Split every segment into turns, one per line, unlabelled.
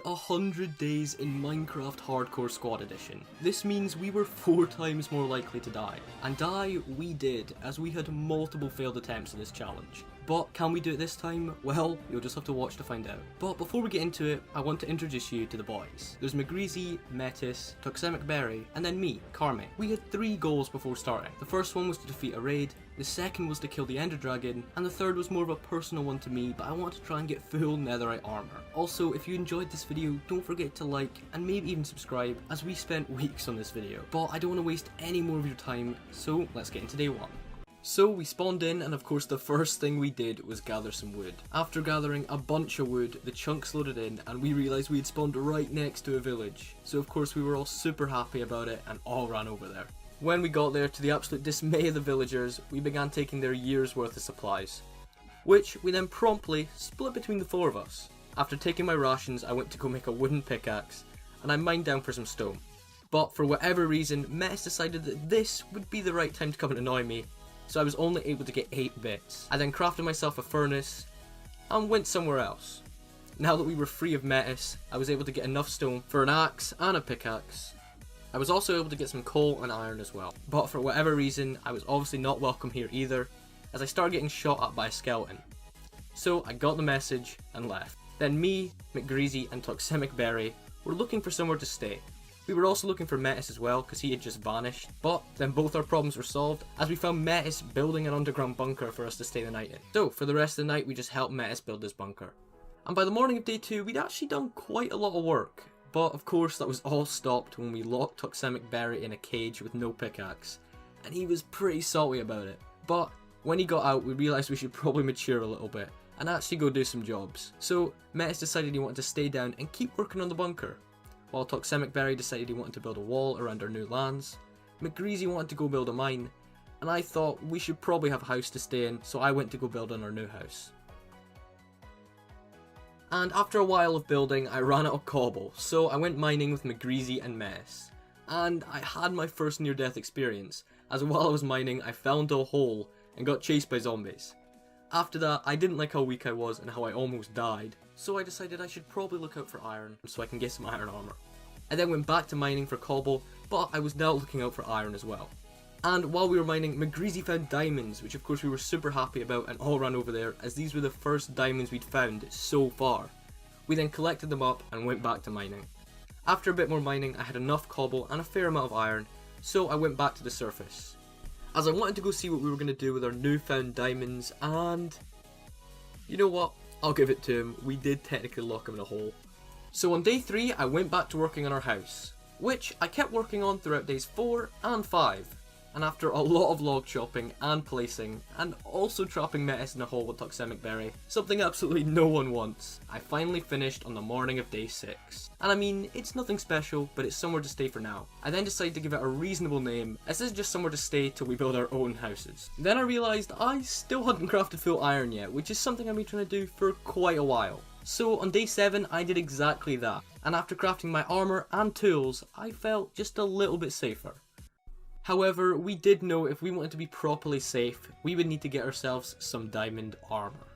100 days in Minecraft Hardcore Squad Edition. This means we were 4 times more likely to die. And die we did, as we had multiple failed attempts at this challenge. But can we do it this time? Well, you'll just have to watch to find out. But before we get into it, I want to introduce you to the boys. There's McGreasy, Metis, Toxemic Berry, and then me, Carmi. We had 3 goals before starting. The first one was to defeat a raid, the second was to kill the Ender Dragon, and the third was more of a personal one to me, but I want to try and get full netherite armour. Also, if you enjoyed this video, don't forget to like, and maybe even subscribe, as we spent weeks on this video. But I don't want to waste any more of your time, so let's get into day 1. So we spawned in, and of course the first thing we did was gather some wood. After gathering a bunch of wood, the chunks loaded in and we realised we had spawned right next to a village. So of course we were all super happy about it and all ran over there. When we got there, to the absolute dismay of the villagers, we began taking their year's worth of supplies, which we then promptly split between the 4 of us. After taking my rations, I went to go make a wooden pickaxe and I mined down for some stone. But for whatever reason, Metis decided that this would be the right time to come and annoy me. So I was only able to get 8 bits. I then crafted myself a furnace and went somewhere else. Now that we were free of Metis, I was able to get enough stone for an axe and a pickaxe. I was also able to get some coal and iron as well. But for whatever reason, I was obviously not welcome here either, as I started getting shot at by a skeleton. So I got the message and left. Then me, McGreasy and Toxemic Berry were looking for somewhere to stay. We were also looking for Metis as well, because he had just vanished, but then both our problems were solved as we found Metis building an underground bunker for us to stay the night in. So for the rest of the night we just helped Metis build this bunker. And by the morning of day 2 we'd actually done quite a lot of work, but of course that was all stopped when we locked Toxemic Berry in a cage with no pickaxe, and he was pretty salty about it. But when he got out we realised we should probably mature a little bit and actually go do some jobs. So Metis decided he wanted to stay down and keep working on the bunker, while Toxemic Berry decided he wanted to build a wall around our new lands. McGreasy wanted to go build a mine, and I thought we should probably have a house to stay in, so I went to go build on our new house. And after a while of building, I ran out of cobble, so I went mining with McGreasy and Metis. And I had my first near-death experience, as while I was mining I fell into a hole and got chased by zombies. After that, I didn't like how weak I was and how I almost died, so I decided I should probably look out for iron so I can get some iron armour. I then went back to mining for cobble, but I was now looking out for iron as well. And while we were mining, McGreasy found diamonds, which of course we were super happy about and all ran over there, as these were the first diamonds we'd found so far. We then collected them up and went back to mining. After a bit more mining, I had enough cobble and a fair amount of iron, so I went back to the surface, as I wanted to go see what we were going to do with our newfound diamonds, and you know what? I'll give it to him, we did technically lock him in a hole. So on day 3 I went back to working on our house, which I kept working on throughout days 4 and 5. And after a lot of log chopping and placing, and also trapping Metis in a hole with Toxemic Berry, something absolutely no one wants, I finally finished on the morning of day 6. And I mean, it's nothing special, but it's somewhere to stay for now. I then decided to give it a reasonable name, as this is just somewhere to stay till we build our own houses. Then I realised I still hadn't crafted full iron yet, which is something I've been trying to do for quite a while. So on day 7 I did exactly that, and after crafting my armour and tools, I felt just a little bit safer. However, we did know if we wanted to be properly safe, we would need to get ourselves some diamond armour.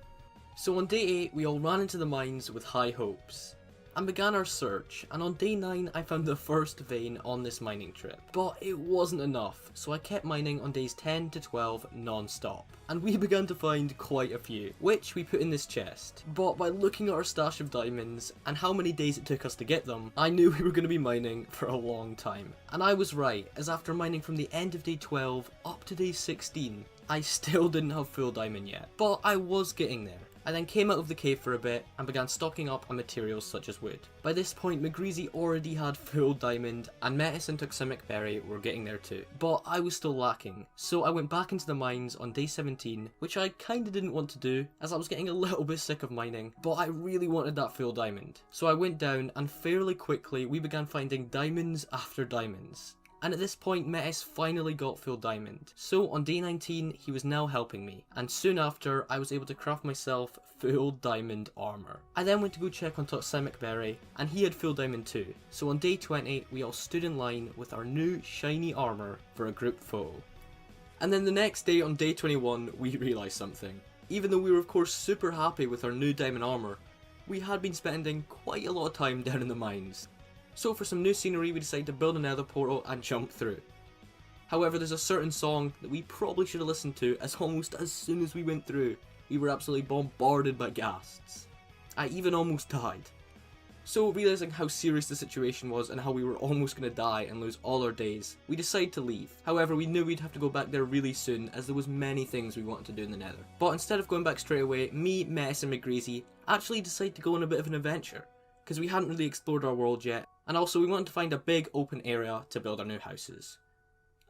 So on day 8 we all ran into the mines with high hopes, and began our search, and on day 9 I found the first vein on this mining trip. But it wasn't enough, so I kept mining on days 10 to 12 non-stop, and we began to find quite a few, which we put in this chest. But by looking at our stash of diamonds, and how many days it took us to get them, I knew we were going to be mining for a long time. And I was right, as after mining from the end of day 12 up to day 16, I still didn't have full diamond yet, but I was getting there. I then came out of the cave for a bit and began stocking up on materials such as wood. By this point McGreasy already had full diamond, and Metis and Toxemic Berry were getting there too, but I was still lacking, so I went back into the mines on day 17, which I kinda didn't want to do as I was getting a little bit sick of mining, but I really wanted that full diamond. So I went down, and fairly quickly we began finding diamonds after diamonds. And at this point Metis finally got full diamond. So on day 19 he was now helping me, and soon after I was able to craft myself full diamond armour. I then went to go check on Toxemic Berry, and he had full diamond too. So on day 20 we all stood in line with our new shiny armour for a group photo. And then the next day on day 21 we realised something. Even though we were of course super happy with our new diamond armour, we had been spending quite a lot of time down in the mines. So for some new scenery we decided to build a nether portal and jump through. However, there's a certain song that we probably should have listened to, as almost as soon as we went through, we were absolutely bombarded by ghasts. I even almost died. So realising how serious the situation was and how we were almost going to die and lose all our days, we decided to leave. However, we knew we'd have to go back there really soon, as there was many things we wanted to do in the nether. But instead of going back straight away, me, Metis and McGreasy actually decided to go on a bit of an adventure, because we hadn't really explored our world yet, and also we wanted to find a big open area to build our new houses.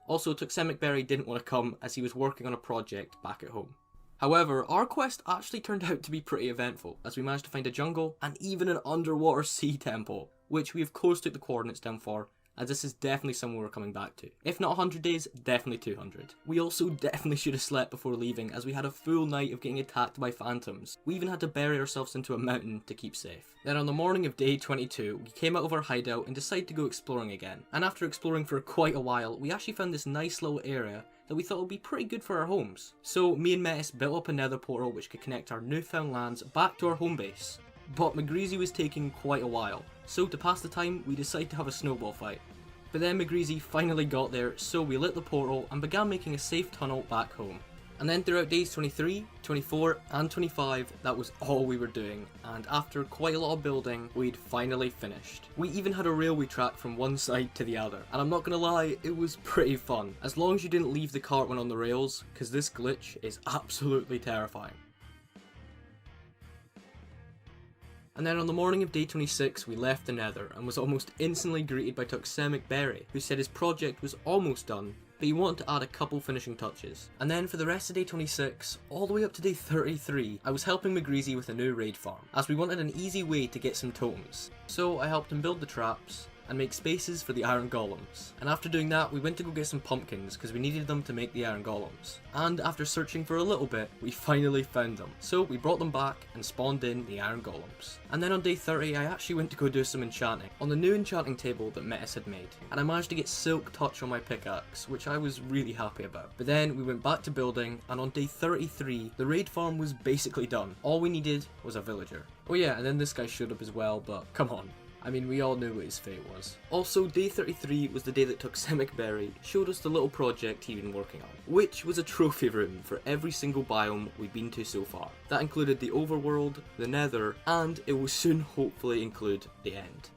Also, Tuxemicberry didn't want to come as he was working on a project back at home. However, our quest actually turned out to be pretty eventful, as we managed to find a jungle and even an underwater sea temple, which we of course took the coordinates down for, as this is definitely somewhere we're coming back to. If not 100 days, definitely 200. We also definitely should have slept before leaving, as we had a full night of getting attacked by phantoms. We even had to bury ourselves into a mountain to keep safe. Then on the morning of day 22, we came out of our hideout and decided to go exploring again. And after exploring for quite a while, we actually found this nice little area that we thought would be pretty good for our homes. So me and Metis built up a nether portal which could connect our newfound lands back to our home base. But McGreasy was taking quite a while, so to pass the time we decided to have a snowball fight. But then McGreasy finally got there, so we lit the portal and began making a safe tunnel back home. And then throughout days 23, 24 and 25, that was all we were doing, and after quite a lot of building, we'd finally finished. We even had a railway track from one side to the other, and I'm not gonna lie, it was pretty fun, as long as you didn't leave the cart when on the rails, because this glitch is absolutely terrifying. And then on the morning of day 26, we left the nether and was almost instantly greeted by Tuxemicberry, who said his project was almost done, but he wanted to add a couple finishing touches. And then for the rest of day 26, all the way up to day 33, I was helping McGreasy with a new raid farm, as we wanted an easy way to get some totems. So I helped him build the traps, and make spaces for the iron golems. And after doing that, we went to go get some pumpkins because we needed them to make the iron golems. And after searching for a little bit, we finally found them. So we brought them back and spawned in the iron golems. And then on day 30, I actually went to go do some enchanting on the new enchanting table that Metis had made. And I managed to get silk touch on my pickaxe, which I was really happy about. But then we went back to building, and on day 33, the raid farm was basically done. All we needed was a villager. Oh yeah, and then this guy showed up as well, but come on. I mean, we all knew what his fate was. Also, day 33 was the day that Tuxemicberry showed us the little project he'd been working on, which was a trophy room for every single biome we've been to so far. That included the overworld, the nether, and it will soon hopefully include the end.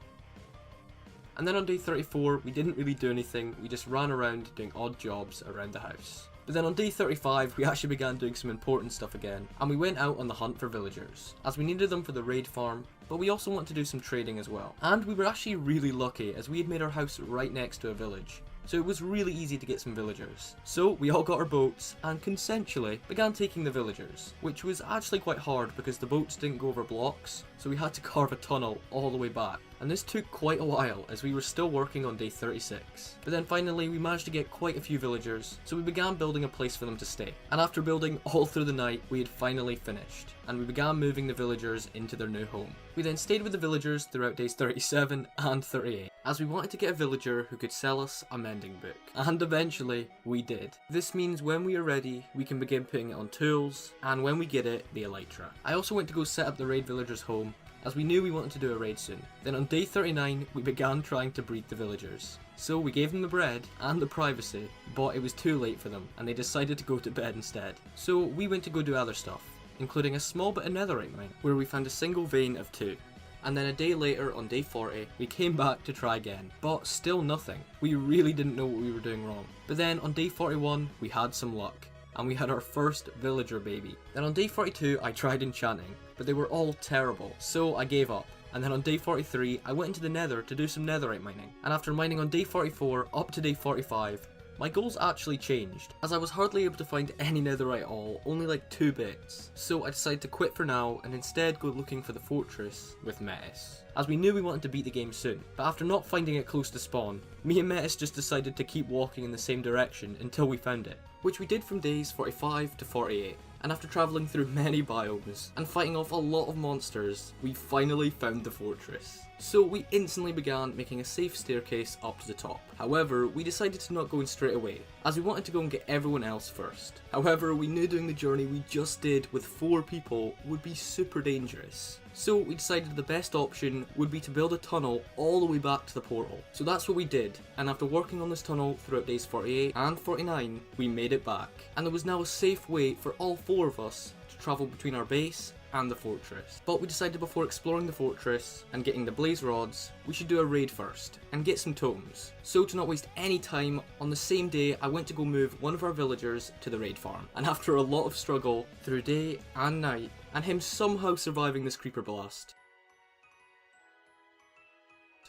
And then on day 34, we didn't really do anything, we just ran around doing odd jobs around the house. But then on day 35, we actually began doing some important stuff again, and we went out on the hunt for villagers, as we needed them for the raid farm, but we also wanted to do some trading as well. And we were actually really lucky, as we had made our house right next to a village, so it was really easy to get some villagers. So we all got our boats, and consensually began taking the villagers, which was actually quite hard because the boats didn't go over blocks, so we had to carve a tunnel all the way back. And this took quite a while, as we were still working on day 36. But then finally we managed to get quite a few villagers, so we began building a place for them to stay. And after building all through the night, we had finally finished, and we began moving the villagers into their new home. We then stayed with the villagers throughout days 37 and 38, as we wanted to get a villager who could sell us a mending book. And eventually, we did. This means when we are ready, we can begin putting it on tools, and when we get it, the elytra. I also went to go set up the raid villager's home, as we knew we wanted to do a raid soon. Then on day 39, we began trying to breed the villagers. So we gave them the bread and the privacy, but it was too late for them, and they decided to go to bed instead. So we went to go do other stuff, including a small bit of netherite mine, where we found a single vein of 2. And then a day later, on day 40, we came back to try again, but still nothing. We really didn't know what we were doing wrong. But then on day 41, we had some luck, and we had our first villager baby. Then on day 42, I tried enchanting, but they were all terrible, so I gave up. And then on day 43, I went into the nether to do some netherite mining. And after mining on day 44 up to day 45, my goals actually changed, as I was hardly able to find any netherite at all, only like 2 bits. So I decided to quit for now and instead go looking for the fortress with Metis, as we knew we wanted to beat the game soon. But after not finding it close to spawn, me and Metis just decided to keep walking in the same direction until we found it, which we did from days 45 to 48. And after travelling through many biomes and fighting off a lot of monsters, we finally found the fortress. So we instantly began making a safe staircase up to the top. However, we decided to not go in straight away, as we wanted to go and get everyone else first. However, we knew doing the journey we just did with 4 people would be super dangerous. So we decided the best option would be to build a tunnel all the way back to the portal. So that's what we did, and after working on this tunnel throughout days 48 and 49, we made it back. And there was now a safe way for all 4 of us to travel between our base and the fortress. But we decided before exploring the fortress and getting the blaze rods, we should do a raid first and get some totems. So to not waste any time, on the same day I went to go move one of our villagers to the raid farm. And after a lot of struggle through day and night, and him somehow surviving this creeper blast,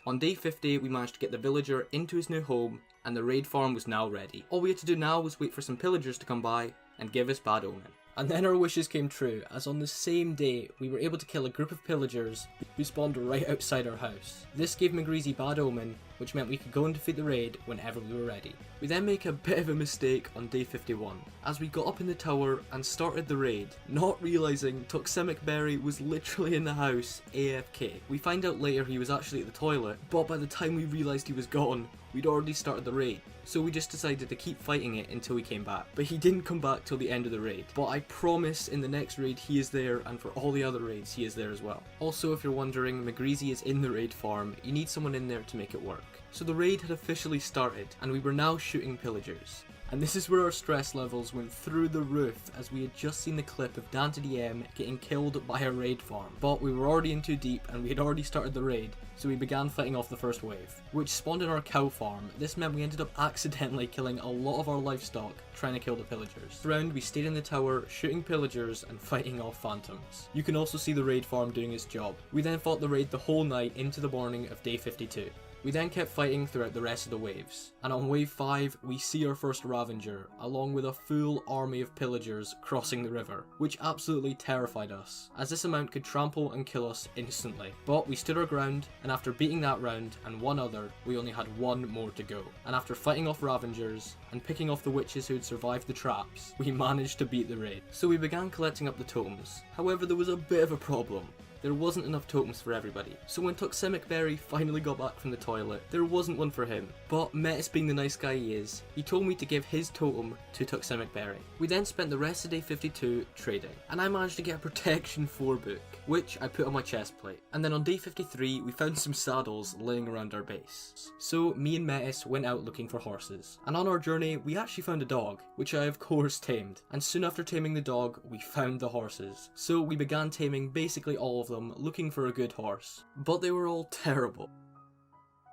on day 50 we managed to get the villager into his new home and the raid farm was now ready. All we had to do now was wait for some pillagers to come by and give us bad omen. And then our wishes came true, as on the same day we were able to kill a group of pillagers who spawned right outside our house. This gave McGreasy bad omen, which meant we could go and defeat the raid whenever we were ready. We then make a bit of a mistake on day 51, as we got up in the tower and started the raid, not realising Toxemic Berry was literally in the house AFK. We find out later he was actually at the toilet, but by the time we realised he was gone, we'd already started the raid. So we just decided to keep fighting it until he came back. But he didn't come back till the end of the raid. But I promise in the next raid he is there, and for all the other raids he is there as well. Also, if you're wondering, McGreasy is in the raid farm. You need someone in there to make it work. So the raid had officially started, and we were now shooting pillagers. And this is where our stress levels went through the roof, as we had just seen the clip of DanteDM getting killed by a raid farm. But we were already in too deep and we had already started the raid, so we began fighting off the first wave, which spawned in our cow farm. This meant we ended up accidentally killing a lot of our livestock trying to kill the pillagers. Round we stayed in the tower shooting pillagers and fighting off phantoms. You can also see the raid farm doing its job. We then fought the raid the whole night into the morning of day 52. We then kept fighting throughout the rest of the waves, and on wave 5 we see our first Ravager, along with a full army of pillagers crossing the river, which absolutely terrified us, as this amount could trample and kill us instantly. But we stood our ground, and after beating that round and one other, we only had one more to go. And after fighting off Ravagers, and picking off the witches who had survived the traps, we managed to beat the raid. So we began collecting up the totems. However, there was a bit of a problem. There wasn't enough totems for everybody. So when Toxemic Berry finally got back from the toilet, there wasn't one for him. But Metis, being the nice guy he is, he told me to give his totem to Toxemic Berry. We then spent the rest of day 52 trading, and I managed to get a Protection 4 book, which I put on my chest plate. And then on day 53, we found some saddles laying around our base. So me and Metis went out looking for horses. And on our journey, we actually found a dog, which I of course tamed. And soon after taming the dog, we found the horses. So we began taming basically all of them, looking for a good horse. But they were all terrible.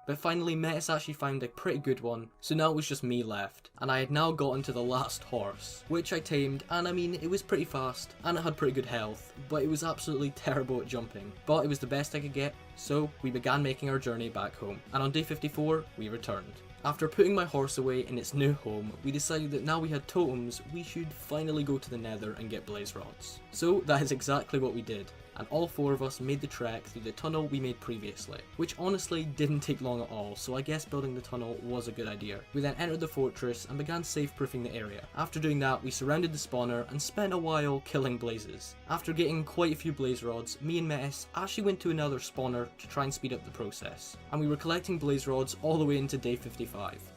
But finally Metis actually found a pretty good one, so now it was just me left, and I had now gotten to the last horse, which I tamed, and I mean, it was pretty fast, and it had pretty good health, but it was absolutely terrible at jumping. But it was the best I could get, so we began making our journey back home, and on day 54, we returned. After putting my horse away in its new home, we decided that now we had totems, we should finally go to the nether and get blaze rods. So that is exactly what we did, and all 4 of us made the trek through the tunnel we made previously, which honestly didn't take long at all, so I guess building the tunnel was a good idea. We then entered the fortress and began safe-proofing the area. After doing that, we surrounded the spawner and spent a while killing blazes. After getting quite a few blaze rods, me and Metis actually went to another spawner to try and speed up the process, and we were collecting blaze rods all the way into day 55.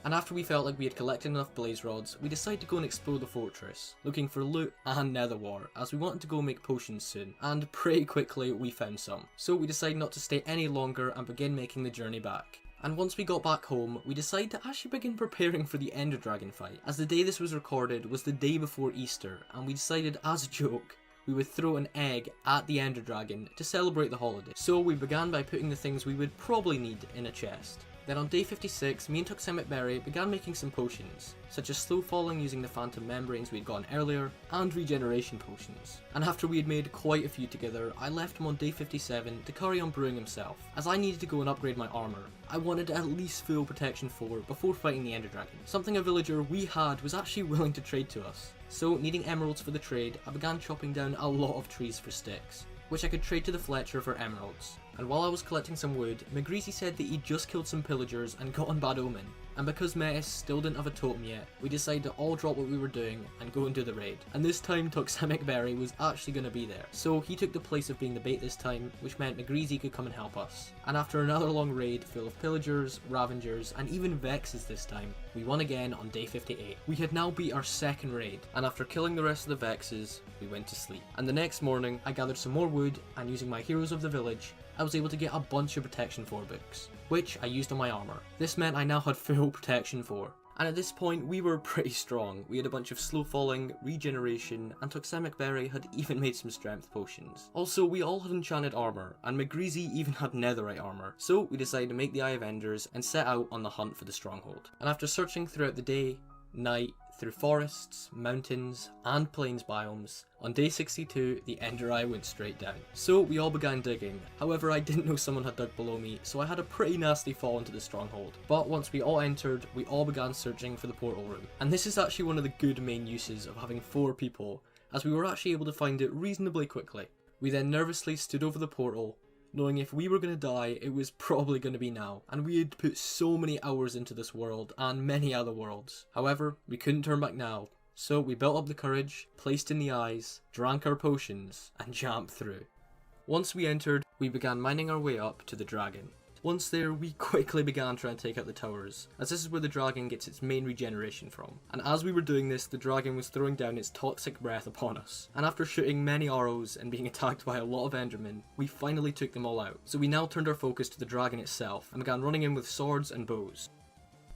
And after we felt like we had collected enough blaze rods, we decided to go and explore the fortress, looking for loot and nether wart, as we wanted to go make potions soon, and pretty quickly we found some. So we decided not to stay any longer and begin making the journey back. And once we got back home, we decided to actually begin preparing for the Ender Dragon fight, as the day this was recorded was the day before Easter, and we decided as a joke, we would throw an egg at the Ender Dragon to celebrate the holiday. So we began by putting the things we would probably need in a chest. Then on day 56, me and Toxemic Berry began making some potions, such as slow falling using the phantom membranes we'd gotten earlier, and regeneration potions. And after we had made quite a few together, I left him on day 57 to carry on brewing himself, as I needed to go and upgrade my armour. I wanted at least full protection 4 before fighting the Ender Dragon, something a villager we had was actually willing to trade to us. So needing emeralds for the trade, I began chopping down a lot of trees for sticks, which I could trade to the Fletcher for emeralds. And while I was collecting some wood, McGreasy said that he'd just killed some pillagers and got on Bad Omen. And because Metis still didn't have a totem yet, we decided to all drop what we were doing and go and do the raid. And this time Toxemic Berry was actually going to be there. So he took the place of being the bait this time, which meant McGreasy could come and help us. And after another long raid full of pillagers, ravengers, and even vexes this time, we won again on day 58. We had now beat our second raid, and after killing the rest of the vexes, we went to sleep. And the next morning, I gathered some more wood, and using my Heroes of the Village, I was able to get a bunch of Protection 4 books, which I used on my armour. This meant I now had full Protection 4. And at this point, we were pretty strong. We had a bunch of slow falling, regeneration, and Toxemic Berry had even made some strength potions. Also, we all had enchanted armour, and McGreasy even had netherite armour. So we decided to make the Eye of Enders and set out on the hunt for the stronghold. And after searching throughout the day, night, through forests, mountains, and plains biomes, on day 62, the Ender Eye went straight down. So we all began digging. However, I didn't know someone had dug below me, so I had a pretty nasty fall into the stronghold. But once we all entered, we all began searching for the portal room. And this is actually one of the good main uses of having 4 people, as we were actually able to find it reasonably quickly. We then nervously stood over the portal, knowing if we were going to die, it was probably going to be now, and we had put so many hours into this world, and many other worlds. However, we couldn't turn back now, so we built up the courage, placed in the eyes, drank our potions, and jumped through. Once we entered, we began mining our way up to the dragon. Once there, we quickly began trying to take out the towers, as this is where the dragon gets its main regeneration from. And as we were doing this, the dragon was throwing down its toxic breath upon us. And after shooting many arrows and being attacked by a lot of endermen, we finally took them all out. So we now turned our focus to the dragon itself, and began running in with swords and bows.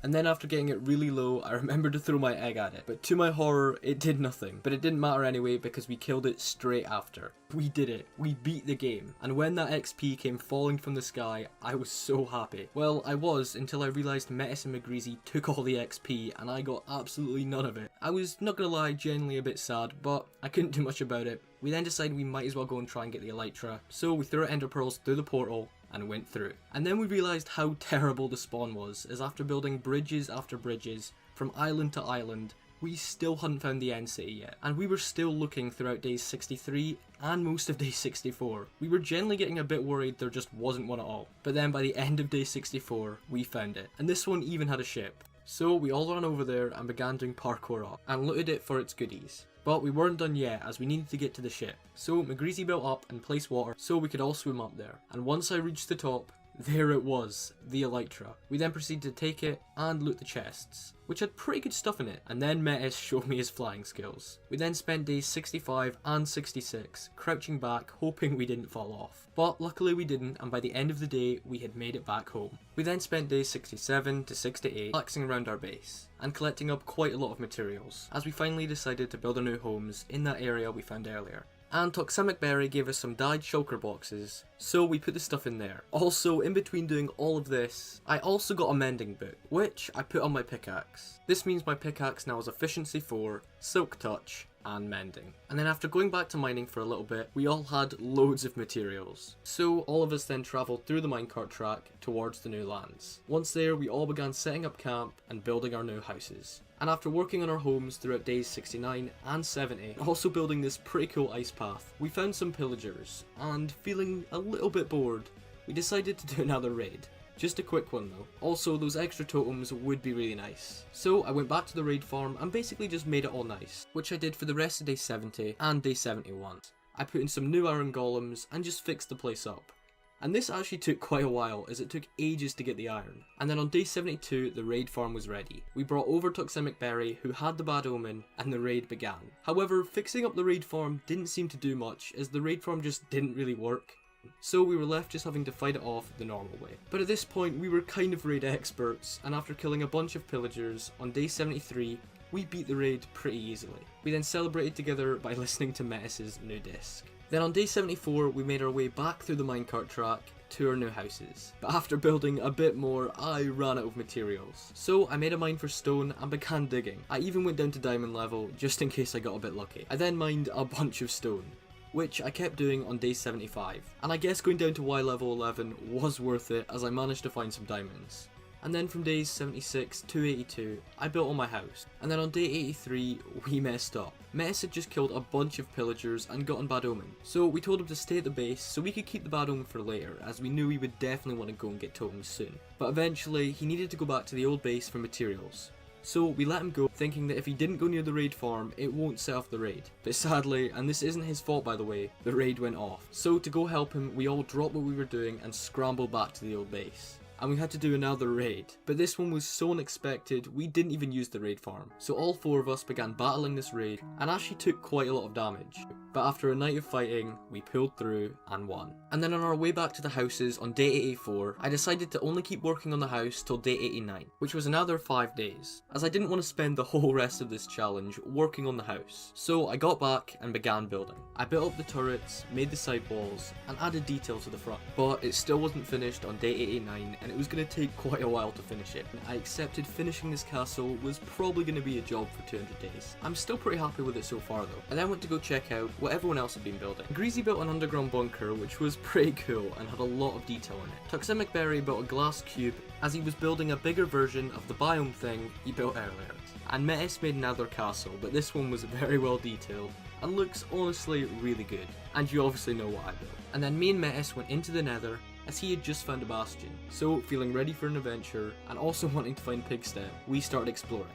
And then after getting it really low, I remembered to throw my egg at it, but to my horror, it did nothing. But it didn't matter anyway because we killed it straight after. We did it. We beat the game. And when that XP came falling from the sky, I was so happy. Well, I was until I realised Metis and McGreasy took all the XP and I got absolutely none of it. I was, not gonna lie, genuinely a bit sad, but I couldn't do much about it. We then decided we might as well go and try and get the Elytra, so we threw our ender pearls through the portal and went through. And then we realised how terrible the spawn was, as after building bridges after bridges, from island to island, we still hadn't found the end city yet. And we were still looking throughout days 63 and most of day 64. We were generally getting a bit worried there just wasn't one at all. But then by the end of day 64, we found it. And this one even had a ship. So we all ran over there and began doing parkour up, and looted it for its goodies. But we weren't done yet, as we needed to get to the ship. So McGreasy built up and placed water so we could all swim up there. And once I reached the top, there it was, the Elytra. We then proceeded to take it and loot the chests, which had pretty good stuff in it, and then Metis showed me his flying skills. We then spent days 65 and 66 crouching back, hoping we didn't fall off. But luckily we didn't, and by the end of the day, we had made it back home. We then spent days 67 to 68 relaxing around our base, and collecting up quite a lot of materials, as we finally decided to build our new homes in that area we found earlier. And Toxemic Berry gave us some dyed shulker boxes, so we put the stuff in there. Also, in between doing all of this, I also got a mending book, which I put on my pickaxe. This means my pickaxe now has efficiency 4, silk touch, and mending. And then after going back to mining for a little bit, we all had loads of materials. So all of us then travelled through the minecart track towards the new lands. Once there, we all began setting up camp and building our new houses. And after working on our homes throughout days 69 and 70, also building this pretty cool ice path, we found some pillagers, and feeling a little bit bored, we decided to do another raid. Just a quick one though. Also, those extra totems would be really nice. So I went back to the raid farm and basically just made it all nice, which I did for the rest of day 70 and day 71. I put in some new iron golems and just fixed the place up. And this actually took quite a while, as it took ages to get the iron. And then on day 72, the raid farm was ready. We brought over Toxemic Berry, who had the bad omen, and the raid began. However, fixing up the raid farm didn't seem to do much, as the raid farm just didn't really work. So we were left just having to fight it off the normal way. But at this point, we were kind of raid experts, and after killing a bunch of pillagers, on day 73, we beat the raid pretty easily. We then celebrated together by listening to Metis' new disc. Then on day 74, we made our way back through the minecart track to our new houses. But after building a bit more, I ran out of materials. So I made a mine for stone and began digging. I even went down to diamond level just in case I got a bit lucky. I then mined a bunch of stone, which I kept doing on day 75. And I guess going down to Y level 11 was worth it, as I managed to find some diamonds. And then from days 76 to 82, I built on my house. And then on day 83, we messed up. Mess had just killed a bunch of pillagers and gotten bad omen. So we told him to stay at the base so we could keep the bad omen for later, as we knew we would definitely want to go and get totems soon. But eventually, he needed to go back to the old base for materials. So we let him go, thinking that if he didn't go near the raid farm, it won't set off the raid. But sadly, and this isn't his fault by the way, the raid went off. So to go help him, we all dropped what we were doing and scrambled back to the old base. And we had to do another raid. But this one was so unexpected, we didn't even use the raid farm. So all 4 of us began battling this raid, and actually took quite a lot of damage. But after a night of fighting, we pulled through and won. And then on our way back to the houses on day 84, I decided to only keep working on the house till day 89, which was another 5 days, as I didn't want to spend the whole rest of this challenge working on the house. So I got back and began building. I built up the turrets, made the side walls, and added detail to the front. But it still wasn't finished on day 89, and it was going to take quite a while to finish it. I accepted finishing this castle was probably going to be a job for 200 days. I'm still pretty happy with it so far though. I then went to go check out what everyone else had been building. Greasy built an underground bunker which was pretty cool and had a lot of detail in it. Toximic Berry built a glass cube as he was building a bigger version of the biome thing he built earlier. And Metis made another castle, but this one was very well detailed and looks honestly really good. And you obviously know what I built. And then me and Metis went into the nether as he had just found a bastion. So feeling ready for an adventure and also wanting to find Pigstep, we started exploring.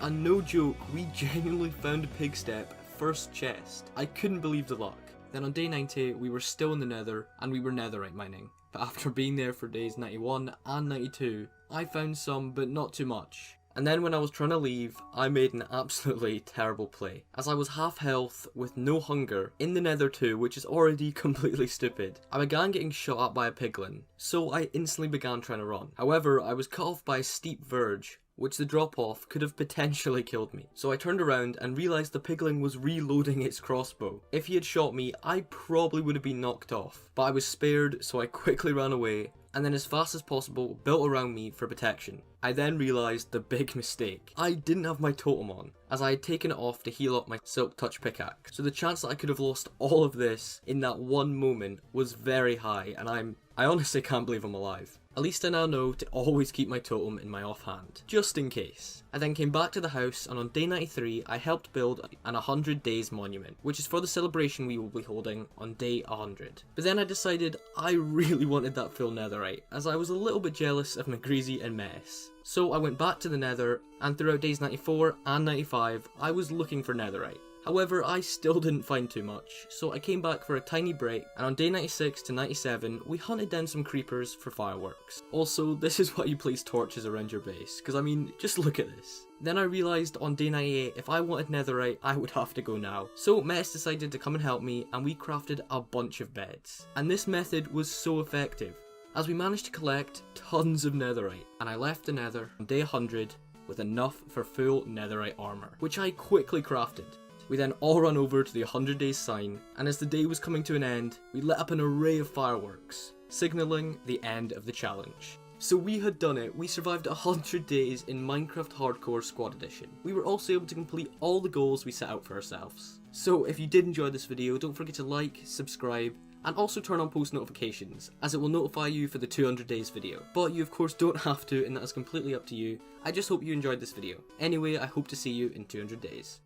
And no joke, we genuinely found a Pigstep first chest. I couldn't believe the luck. Then on day 90, we were still in the nether and we were netherite mining. But after being there for days 91 and 92, I found some, but not too much. And then when I was trying to leave, I made an absolutely terrible play, as I was half health with no hunger in the nether too, which is already completely stupid. I began getting shot at by a piglin, so I instantly began trying to run. However, I was cut off by a steep verge, which the drop off could have potentially killed me. So I turned around and realised the piglin was reloading its crossbow. If he had shot me, I probably would have been knocked off, but I was spared, so I quickly ran away, and then as fast as possible built around me for protection. I then realised the big mistake. I didn't have my totem on, as I had taken it off to heal up my Silk Touch pickaxe. So the chance that I could have lost all of this in that one moment was very high, and I honestly can't believe I'm alive. At least I now know to always keep my totem in my offhand, just in case. I then came back to the house, and on day 93 I helped build an 100 days monument, which is for the celebration we will be holding on day 100. But then I decided I really wanted that full netherite, as I was a little bit jealous of McGreasy and Mess. So I went back to the nether, and throughout days 94 and 95 I was looking for netherite. However, I still didn't find too much, so I came back for a tiny break, and on day 96 to 97, we hunted down some creepers for fireworks. Also, this is why you place torches around your base, because I mean, just look at this. Then I realised on day 98, if I wanted netherite, I would have to go now. So Mess decided to come and help me, and we crafted a bunch of beds. And this method was so effective, as we managed to collect tons of netherite, and I left the nether on day 100 with enough for full netherite armour, which I quickly crafted. We then all ran over to the 100 days sign, and as the day was coming to an end, we lit up an array of fireworks, signalling the end of the challenge. So we had done it, we survived 100 days in Minecraft Hardcore Squad Edition. We were also able to complete all the goals we set out for ourselves. So if you did enjoy this video, don't forget to like, subscribe, and also turn on post notifications, as it will notify you for the 200 days video. But you of course don't have to, and that is completely up to you. I just hope you enjoyed this video. Anyway, I hope to see you in 200 days.